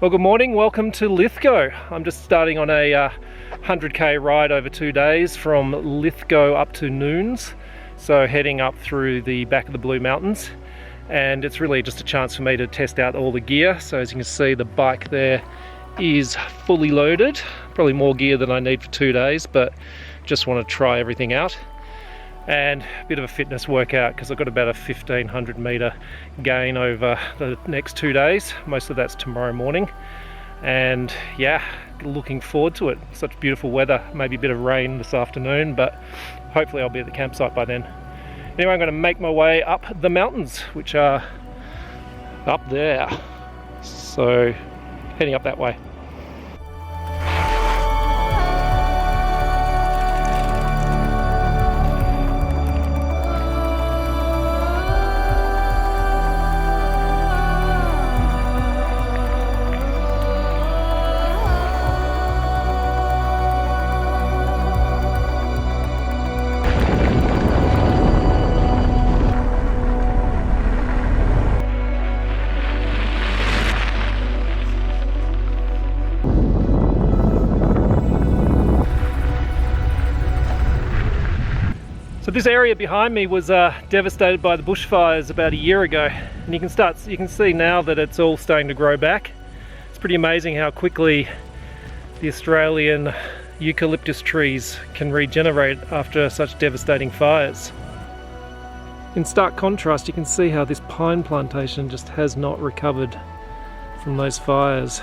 Well, good morning, welcome to Lithgow. I'm just starting on a 100k ride over 2 days from Lithgow up to Newnes, so heading up through the back of the Blue Mountains, and it's really just a chance for me to test out all the gear. So as you can see, the bike there is fully loaded, probably more gear than I need for 2 days, but just want to try everything out. And a bit of a fitness workout because I've got about a 1500 meter gain over the next 2 days. Most of that's tomorrow morning, and yeah, looking forward to it. Such beautiful weather, maybe a bit of rain this afternoon, but hopefully I'll be at the campsite by then. Anyway, I'm going to make my way up the mountains, which are up there, so heading up that way. So this area behind me was devastated by the bushfires about a year ago, and you can see now that it's all starting to grow back. It's pretty amazing how quickly the Australian eucalyptus trees can regenerate after such devastating fires. In stark contrast, you can see how this pine plantation just has not recovered from those fires.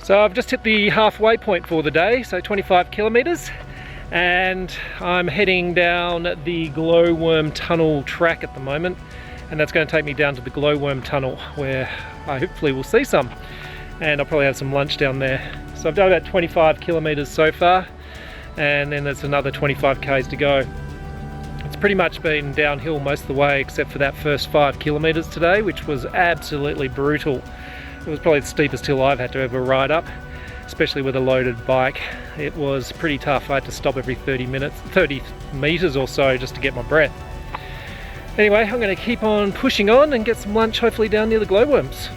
So I've just hit the halfway point for the day, so 25 kilometers, and I'm heading down the Glowworm tunnel track at the moment, and that's going to take me down to the Glowworm tunnel where I hopefully will see some, and I'll probably have some lunch down there. So I've done about 25 kilometers so far, and then there's another 25 k's to go. It's pretty much been downhill most of the way except for that first 5 kilometers today, which was absolutely brutal. It was probably the steepest hill I've had to ever ride up, especially with a loaded bike. It was pretty tough. I had to stop every 30 meters or so just to get my breath. Anyway, I'm going to keep on pushing on and get some lunch, hopefully down near the glowworms.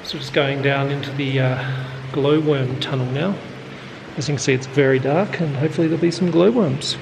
So just going down into the glowworm tunnel now. As you can see, it's very dark, and hopefully there'll be some glowworms.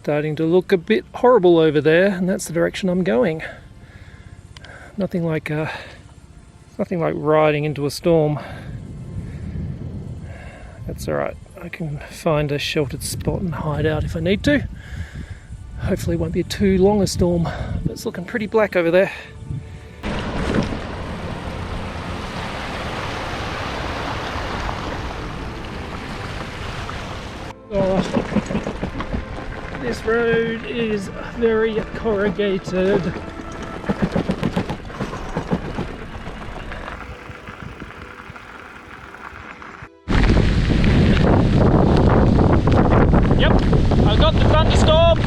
Starting to look a bit horrible over there, and that's the direction I'm going. Nothing like riding into a storm. That's alright, I can find a sheltered spot and hide out if I need to. Hopefully it won't be too long a storm, but it's looking pretty black over there. Oh, this road is very corrugated. Yep, I got the thunderstorm.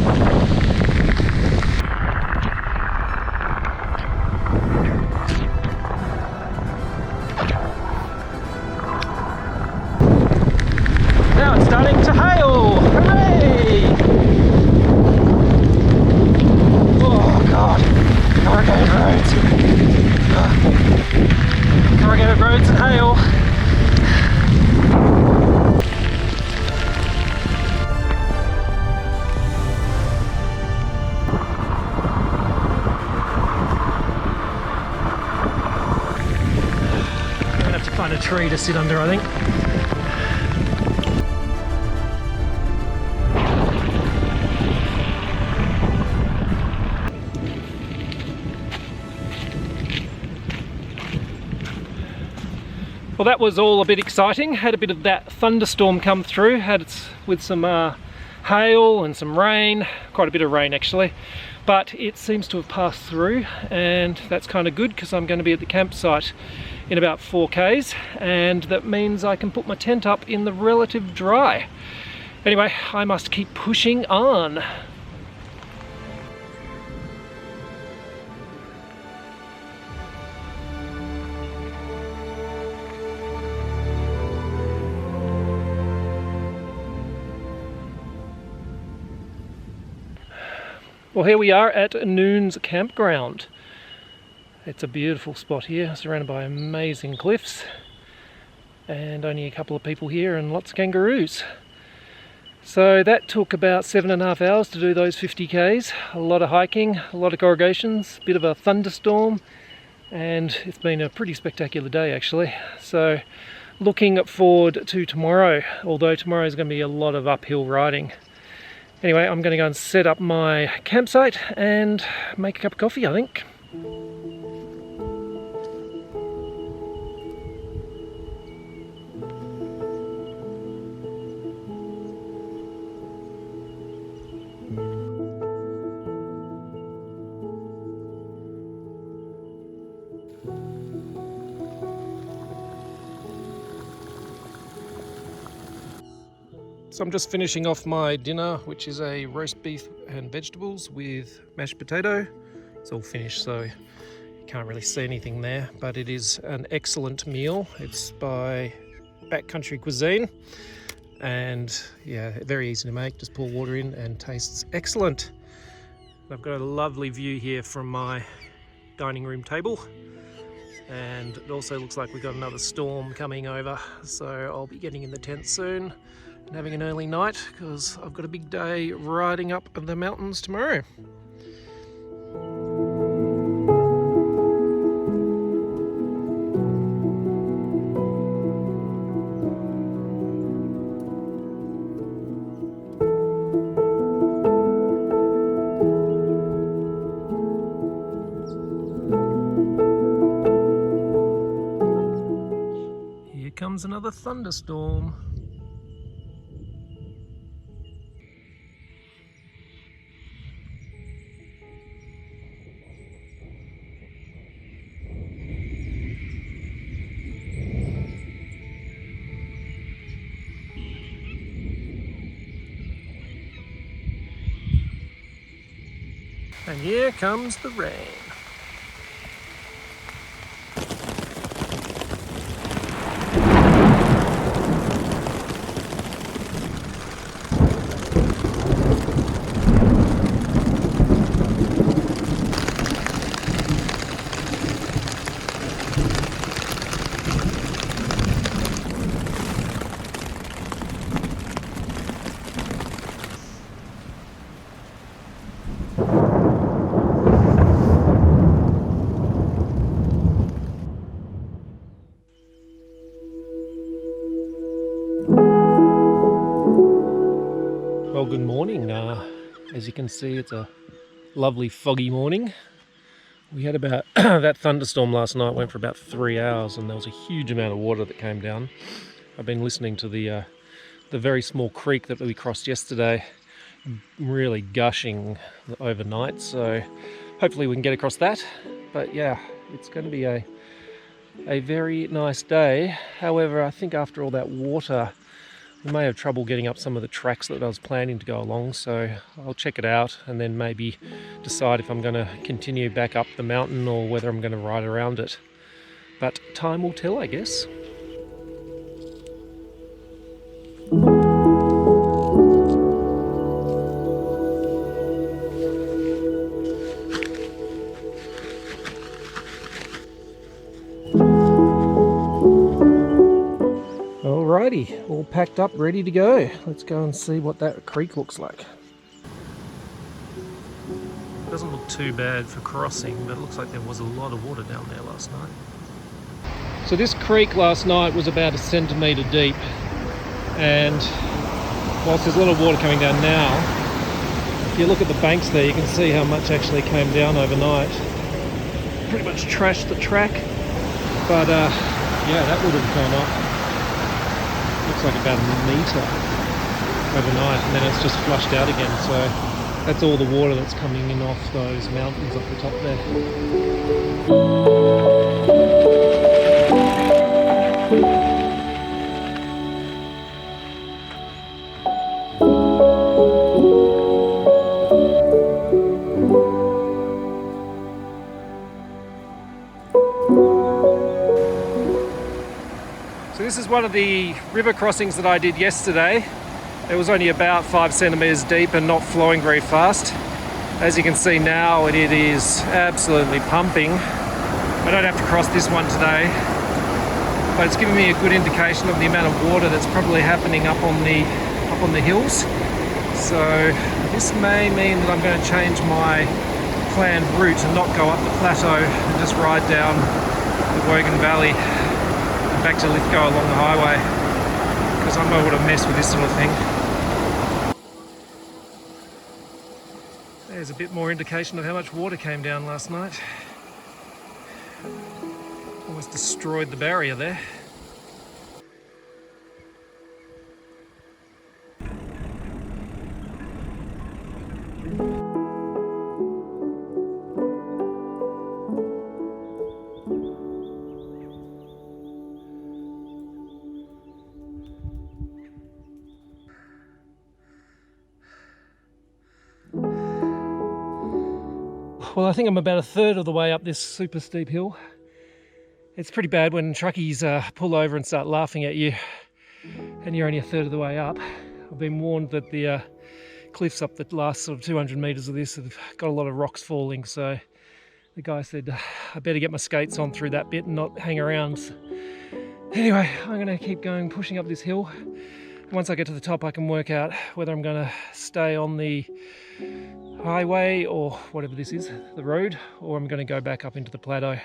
Now it's starting to hail! Hooray! Oh god, corrugated roads. Corrugated roads and hail. I'm gonna have to find a tree to sit under, I think. Well, that was all a bit exciting. Had a bit of that thunderstorm come through, had it with some hail and some rain, quite a bit of rain actually, but it seems to have passed through, and that's kind of good because I'm going to be at the campsite in about 4 k's, and that means I can put my tent up in the relative dry. Anyway, I must keep pushing on. Well, here we are at Newnes campground. It's a beautiful spot here, surrounded by amazing cliffs, and only a couple of people here and lots of kangaroos. So that took about 7.5 hours to do those 50 k's. A lot of hiking, a lot of corrugations, a bit of a thunderstorm, and it's been a pretty spectacular day actually. So looking forward to tomorrow, although tomorrow is going to be a lot of uphill riding. Anyway, I'm going to go and set up my campsite and make a cup of coffee, I think. So I'm just finishing off my dinner, which is a roast beef and vegetables with mashed potato. It's all finished, so you can't really see anything there, but it is an excellent meal. It's by Backcountry Cuisine, and yeah, very easy to make. Just pour water in and tastes excellent. I've got a lovely view here from my dining room table, and it also looks like we've got another storm coming over, so I'll be getting in the tent soon and having an early night because I've got a big day riding up the mountains tomorrow. Here comes another thunderstorm. And here comes the rain. As you can see, it's a lovely foggy morning. We had about that thunderstorm last night went for about 3 hours, and there was a huge amount of water that came down. I've been listening to the very small creek that we crossed yesterday really gushing overnight, so hopefully we can get across that. But yeah, it's going to be a very nice day. However, I think after all that water, we may have trouble getting up some of the tracks that I was planning to go along, so I'll check it out and then maybe decide if I'm going to continue back up the mountain or whether I'm going to ride around it. But time will tell, I guess. Alrighty, all packed up, ready to go. Let's go and see what that creek looks like. It doesn't look too bad for crossing, but it looks like there was a lot of water down there last night. So this creek last night was about 1 centimetre deep, and whilst there's a lot of water coming down now, if you look at the banks there, you can see how much actually came down overnight. Pretty much trashed the track, but yeah, that would have gone up. Looks like about 1 metre overnight, and then it's just flushed out again. So that's all the water that's coming in off those mountains off the top there. So this is one of the river crossings that I did yesterday. It was only about 5 centimetres deep and not flowing very fast. As you can see now, it is absolutely pumping. I don't have to cross this one today, but it's giving me a good indication of the amount of water that's probably happening up on the hills. So this may mean that I'm going to change my planned route and not go up the plateau and just ride down the Wolgan Valley back to Lithgow along the highway, because I'm not able to mess with this sort of thing. There's a bit more indication of how much water came down last night. Almost destroyed the barrier there. Well, I think I'm about 1/3 of the way up this super steep hill. It's pretty bad when truckies pull over and start laughing at you and you're only 1/3 of the way up. I've been warned that the cliffs up the last sort of 200 metres of this have got a lot of rocks falling, so the guy said I better get my skates on through that bit and not hang around. Anyway, I'm going to keep going, pushing up this hill. Once I get to the top, I can work out whether I'm going to stay on the highway or whatever this is, the road, or I'm going to go back up into the plateau.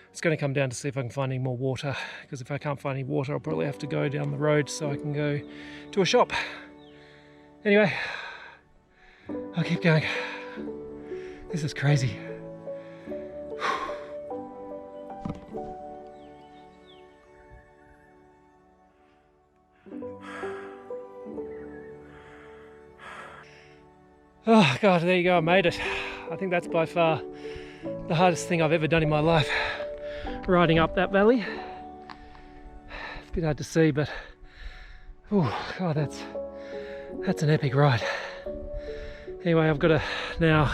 It's going to come down to see if I can find any more water, because if I can't find any water, I'll probably have to go down the road so I can go to a shop. Anyway, I'll keep going. This is crazy. Oh God, there you go, I made it. I think that's by far the hardest thing I've ever done in my life, riding up that valley. It's a bit hard to see, but oh God, that's an epic ride. Anyway, I've got to now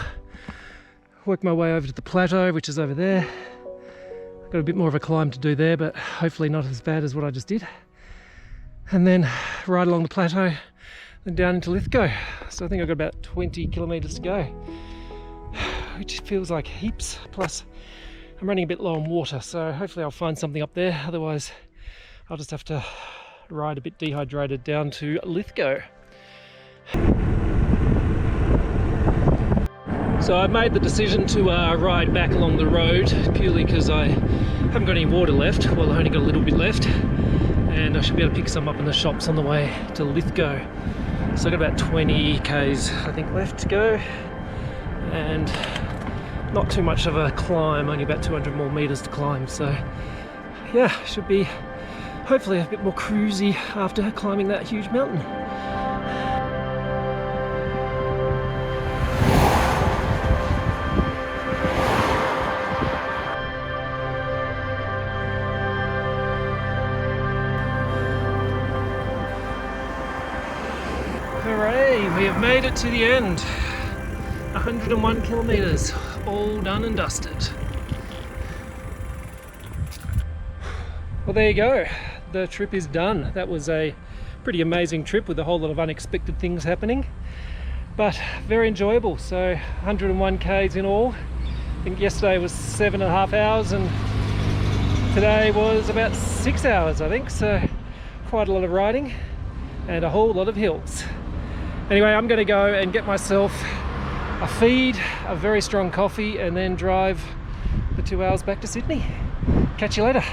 work my way over to the plateau, which is over there. I've got a bit more of a climb to do there, but hopefully not as bad as what I just did. And then ride along the plateau and down into Lithgow. So I think I've got about 20 kilometres to go, which feels like heaps. Plus I'm running a bit low on water, so hopefully I'll find something up there. Otherwise I'll just have to ride a bit dehydrated down to Lithgow. So I've made the decision to ride back along the road purely because I haven't got any water left. Well, I've only got a little bit left, and I should be able to pick some up in the shops on the way to Lithgow. So I've got about 20 k's I think left to go, and not too much of a climb, only about 200 more meters to climb. So yeah, should be hopefully a bit more cruisy after climbing that huge mountain. Hooray, we have made it to the end. 101 kilometers, all done and dusted. Well, there you go. The trip is done. That was a pretty amazing trip with a whole lot of unexpected things happening, but very enjoyable. So 101 k's in all. I think yesterday was 7.5 hours and today was about 6 hours, I think. So quite a lot of riding and a whole lot of hills. Anyway, I'm going to go and get myself a feed, a very strong coffee, and then drive the 2 hours back to Sydney. Catch you later.